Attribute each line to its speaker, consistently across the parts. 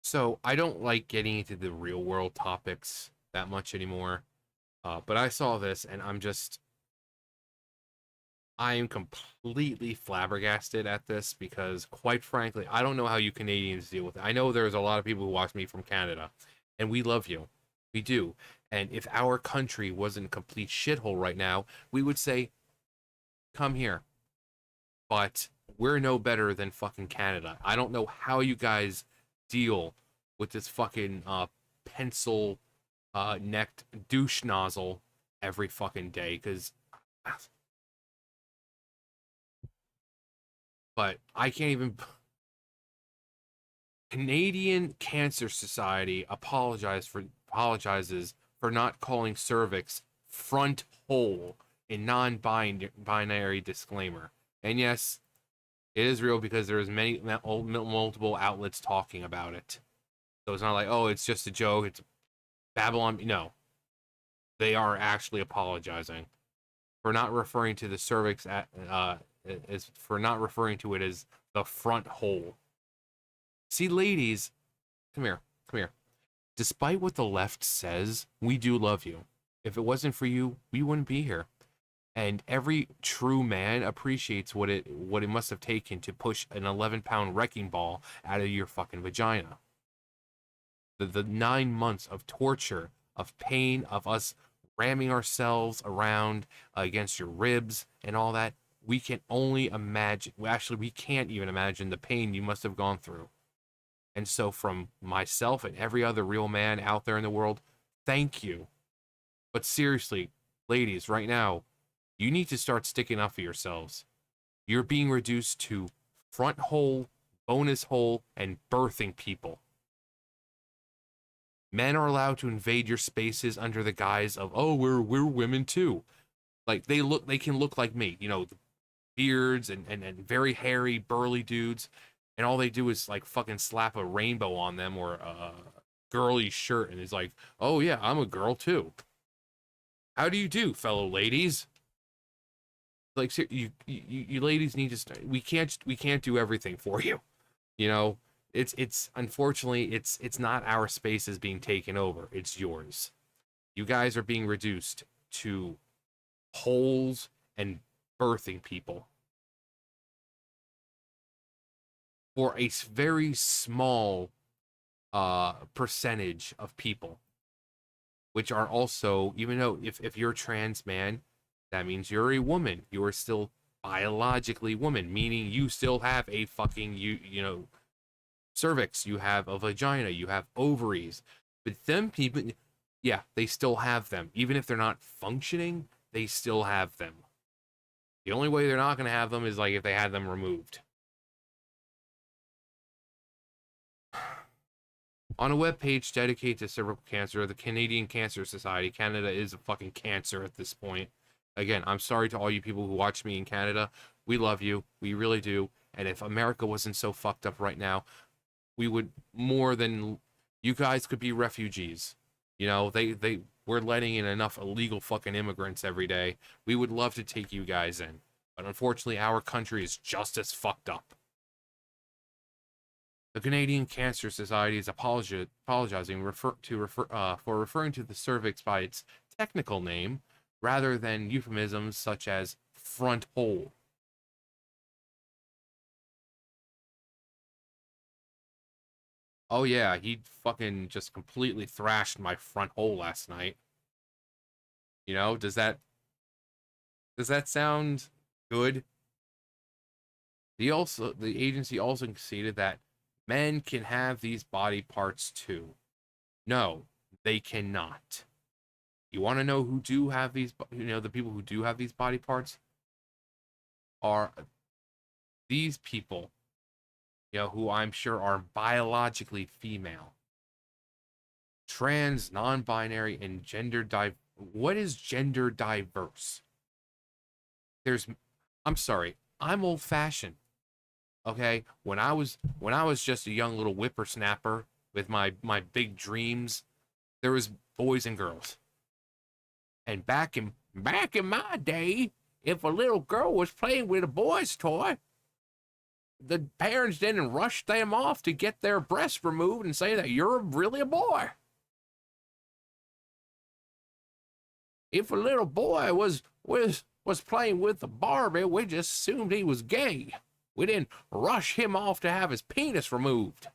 Speaker 1: So I don't like getting into the real world topics that much anymore. But I saw this and I am completely flabbergasted at this because, quite frankly, I don't know how you Canadians deal with it. I know there's a lot of people who watch me from Canada, and we love you. We do. And if our country wasn't a complete shithole right now, we would say, come here. But we're no better than fucking Canada. I don't know how you guys deal with this fucking pencil necked douche nozzle every fucking day because but I can't even. Canadian Cancer Society apologizes for not calling cervix front hole in non-binary disclaimer. And yes, it is real because there's multiple outlets talking about it. So it's not like, oh, it's just a joke. It's Babylon. No, they are actually apologizing for not referring to the cervix as for not referring to it as the front hole. See, ladies, come here, come here. Despite what the left says, we do love you. If it wasn't for you, we wouldn't be here. And every true man appreciates what it must have taken to push an 11-pound wrecking ball out of your fucking vagina. The 9 months of torture, of pain, of us ramming ourselves around against your ribs and all that, we can only imagine. Actually, we can't even imagine the pain you must have gone through. And so, from myself and every other real man out there in the world, thank you. But seriously, ladies, right now, you need to start sticking up for yourselves. You're being reduced to front hole, bonus hole, and birthing people. Men are allowed to invade your spaces under the guise of, oh, we're women too. Like they can look like me, beards and very hairy, burly dudes, and all they do is like fucking slap a rainbow on them or a girly shirt, and it's like, oh yeah, I'm a girl too. How do you do, fellow ladies? Like you ladies need to start. We can't do everything for you. You know, it's unfortunately it's not our spaces being taken over. It's yours. You guys are being reduced to holes and birthing people for a very small percentage of people, which are also, even though if you're a trans man, that means you're a woman. You are still biologically woman, meaning you still have a fucking cervix, you have a vagina, you have ovaries. But them people, yeah, they still have them. Even if they're not functioning, they still have them. The only way they're not going to have them is like if they had them removed. On a webpage dedicated to cervical cancer, the Canadian Cancer Society, Canada is a fucking cancer at this point. Again, I'm sorry to all you people who watch me in Canada. We love you. We really do. And if America wasn't so fucked up right now, we would more than you guys could be refugees. They we're letting in enough illegal fucking immigrants every day. We would love to take you guys in. But unfortunately, our country is just as fucked up. The Canadian Cancer Society is apologizing for referring to the cervix by its technical name rather than euphemisms such as front hole. Oh yeah, he fucking just completely thrashed my front hole last night. Does that sound good? The agency also conceded that men can have these body parts too. No, they cannot. You want to know who do have these? The people who do have these body parts are these people. Who I'm sure are biologically female, trans, non-binary, and gender What is gender diverse? There's, I'm sorry, I'm old-fashioned. Okay, when I was just a young little whippersnapper with my big dreams, there was boys and girls. And back in my day, if a little girl was playing with a boy's toy, the parents didn't rush them off to get their breasts removed and say that you're really a boy. If a little boy was playing with the Barbie, we just assumed he was gay. We didn't rush him off to have his penis removed.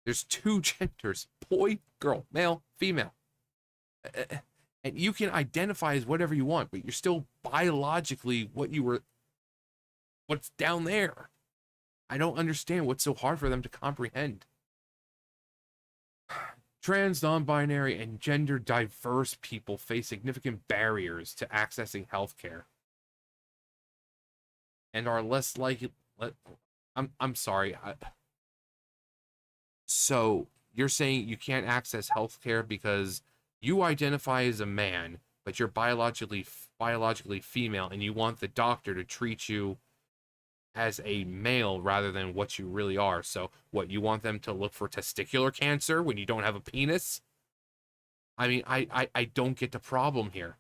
Speaker 1: There's two genders, boy, girl, male, female. And you can identify as whatever you want, but you're still biologically what's down there. I don't understand what's so hard for them to comprehend. Trans, non-binary, and gender diverse people face significant barriers to accessing healthcare and are less likely. I'm sorry. So you're saying you can't access healthcare because you identify as a man, but you're biologically female, and you want the doctor to treat you as a male rather than what you really are. So what, you want them to look for testicular cancer when you don't have a penis? I mean, I don't get the problem here.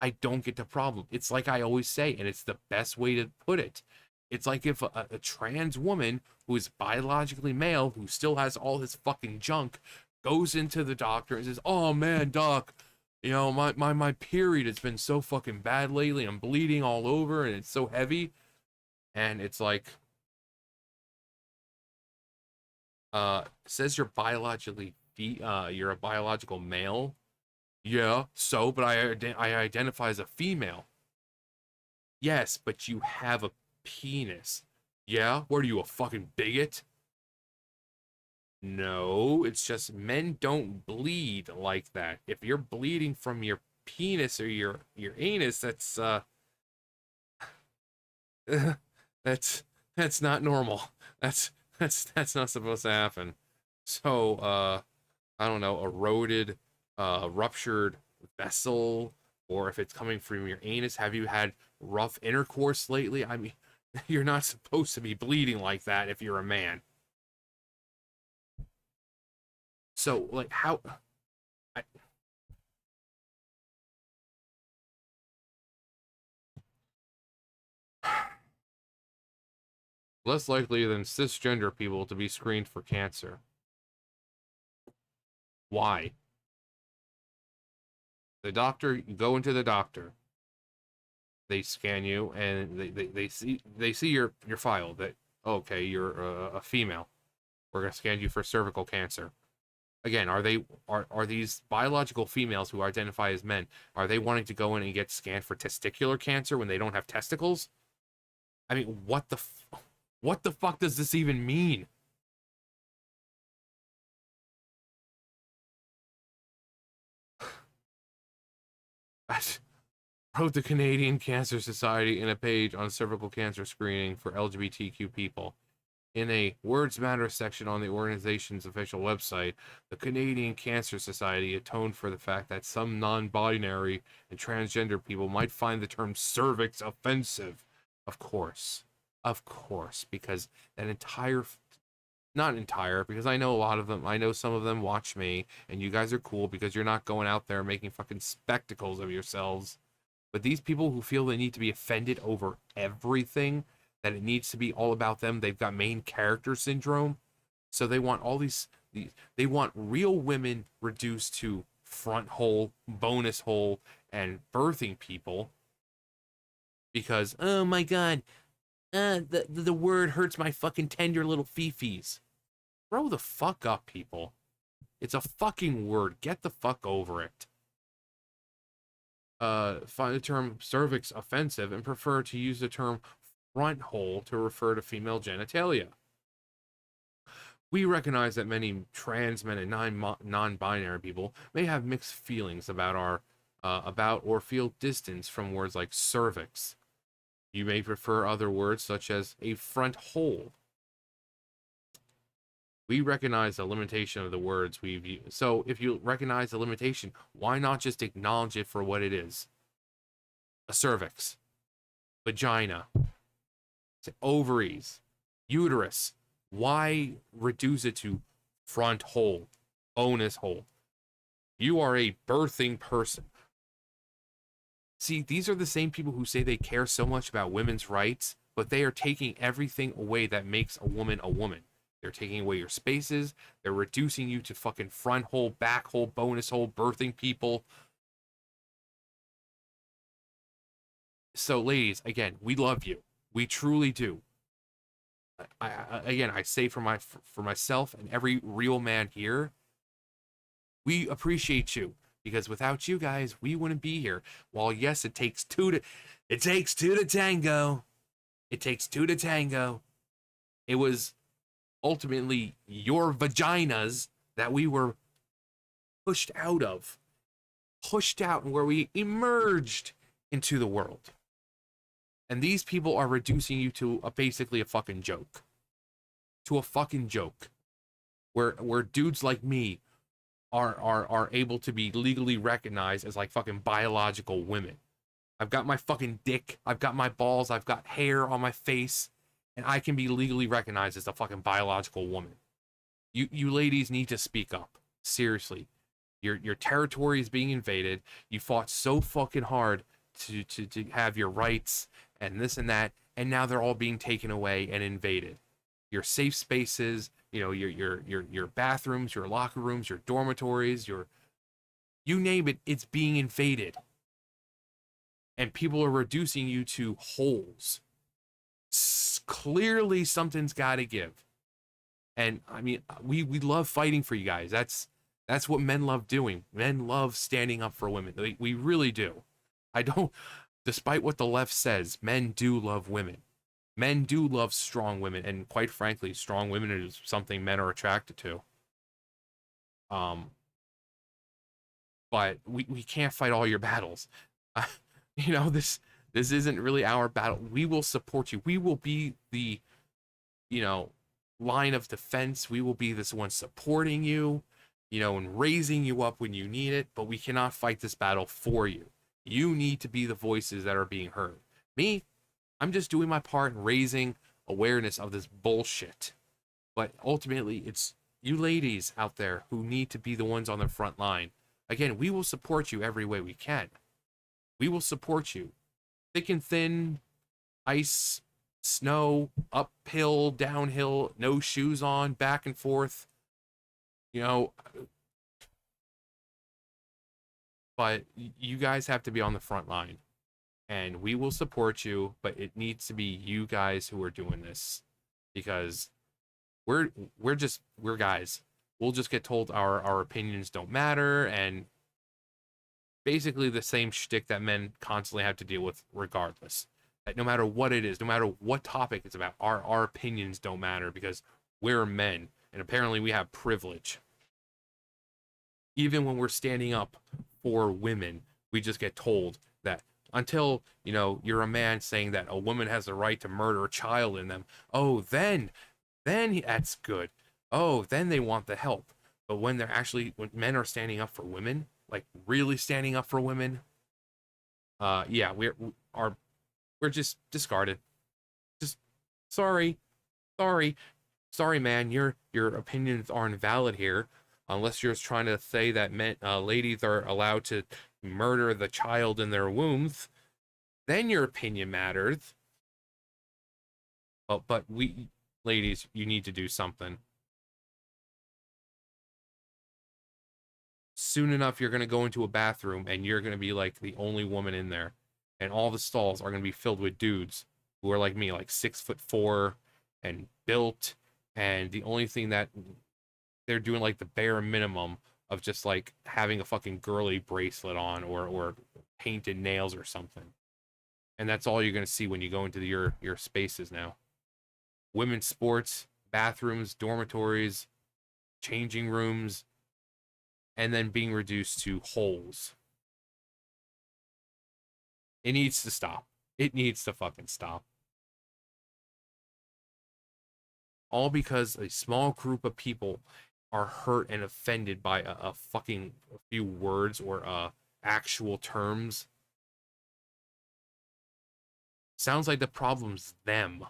Speaker 1: I don't get the problem. It's like I always say, and it's the best way to put it. It's like if a trans woman who is biologically male, who still has all his fucking junk, goes into the doctor and says, "Oh man, doc, you know, my period has been so fucking bad lately. I'm bleeding all over and it's so heavy." And it's like, says you're you're a biological male. Yeah, so, but I identify as a female. Yes, but you have a penis. Yeah, what are you, a fucking bigot? No, it's just men don't bleed like that. If you're bleeding from your penis or your anus, that's that's not normal. That's not supposed to happen. So, I don't know, eroded, ruptured vessel, or if it's coming from your anus, have you had rough intercourse lately? I mean, you're not supposed to be bleeding like that if you're a man. So, like, how? I, less likely than cisgender people to be screened for cancer. Why? The doctor, you go into the doctor, they scan you, and they see your file that, okay, you're a female. We're gonna scan you for cervical cancer. Again, are these biological females who identify as men, are they wanting to go in and get scanned for testicular cancer when they don't have testicles? I mean, what the fuck does this even mean? I wrote the Canadian Cancer Society in a page on cervical cancer screening for LGBTQ people. In a Words Matter section on the organization's official website, the Canadian Cancer Society atoned for the fact that some non-binary and transgender people might find the term cervix offensive. Of course. Of course, because that entire, not entire, because I know a lot of them, I know some of them watch me, and you guys are cool because you're not going out there making fucking spectacles of yourselves. But these people who feel they need to be offended over everything, that it needs to be all about them, they've got main character syndrome. So they want all these they want real women reduced to front hole, bonus hole, and birthing people. Because, oh my god, the word hurts my fucking tender little fifis. Grow the fuck up, people. It's a fucking word. Get the fuck over it. Find the term cervix offensive and prefer to use the term front hole to refer to female genitalia. We recognize that many trans men and non-binary people may have mixed feelings about or feel distance from words like cervix. You may prefer other words such as a front hole. We recognize the limitation of the words we've used. So if you recognize the limitation, why not just acknowledge it for what it is? A cervix, vagina, ovaries, uterus. Why reduce it to front hole, bonus hole? You are a birthing person. See, these are the same people who say they care so much about women's rights, but they are taking everything away that makes a woman a woman. They're taking away your spaces. They're reducing you to fucking front hole, back hole, bonus hole, birthing people. So, ladies, again, we love you. We truly do. Again, I say for myself and every real man here, we appreciate you because without you guys, we wouldn't be here. While yes, it takes two to tango. It takes two to tango. It was ultimately your vaginas that we were pushed out of, pushed out, and where we emerged into the world. And these people are reducing you to basically a fucking joke. To a fucking joke. Where dudes like me are able to be legally recognized as like fucking biological women. I've got my fucking dick, I've got my balls, I've got hair on my face, and I can be legally recognized as a fucking biological woman. You ladies need to speak up. Seriously. Your territory is being invaded. You fought so fucking hard to have your rights and this and that, and now they're all being taken away and invaded. Your safe spaces, your bathrooms, your locker rooms, your dormitories, you name it, it's being invaded. And people are reducing you to holes. Clearly something's got to give. And I mean, we love fighting for you guys. That's what men love doing. Men love standing up for women. We really do. Despite what the left says, men do love women. Men do love strong women, and quite frankly, strong women is something men are attracted to. But we can't fight all your battles. This isn't really our battle. We will support you. We will be the, line of defense. We will be this one supporting you, and raising you up when you need it, but we cannot fight this battle for you. You need to be the voices that are being heard. Me, I'm just doing my part in raising awareness of this bullshit. But ultimately, it's you ladies out there who need to be the ones on the front line. Again, we will support you every way we can. We will support you. Thick and thin, ice, snow, uphill, downhill, no shoes on, back and forth. But you guys have to be on the front line. And we will support you, but it needs to be you guys who are doing this. Because we're guys. We'll just get told our opinions don't matter, and basically the same shtick that men constantly have to deal with regardless. That no matter what it is, no matter what topic it's about, our opinions don't matter because we're men, and apparently we have privilege. Even when we're standing up for women, we just get told that until, you're a man saying that a woman has the right to murder a child in them, then that's good. Then they want the help. But when men are standing up for women, like really standing up for women, we're just discarded. Just sorry, man. Your opinions aren't valid here, unless you're trying to say that ladies are allowed to murder the child in their wombs. Then your opinion matters. But ladies, you need to do something. Soon enough, you're going to go into a bathroom and you're going to be like the only woman in there. And all the stalls are going to be filled with dudes who are like me, like 6'4" and built. And the only thing that they're doing, like the bare minimum of just like having a fucking girly bracelet on or painted nails or something. And that's all you're going to see when you go into your spaces now. Women's sports, bathrooms, dormitories, changing rooms, and then being reduced to holes. It needs to stop. It needs to fucking stop. All because a small group of people are hurt and offended by a few words or actual terms. Sounds like the problem's them.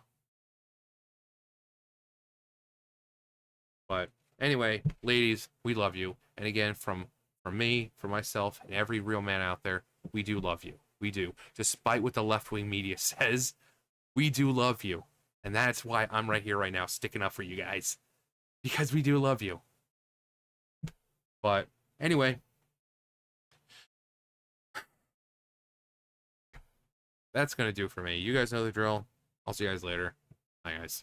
Speaker 1: But anyway, ladies, we love you. And again, from me, from myself, and every real man out there, we do love you. We do. Despite what the left-wing media says, we do love you. And that's why I'm right here right now sticking up for you guys. Because we do love you. But anyway, that's going to do it for me. You guys know the drill. I'll see you guys later. Bye, guys.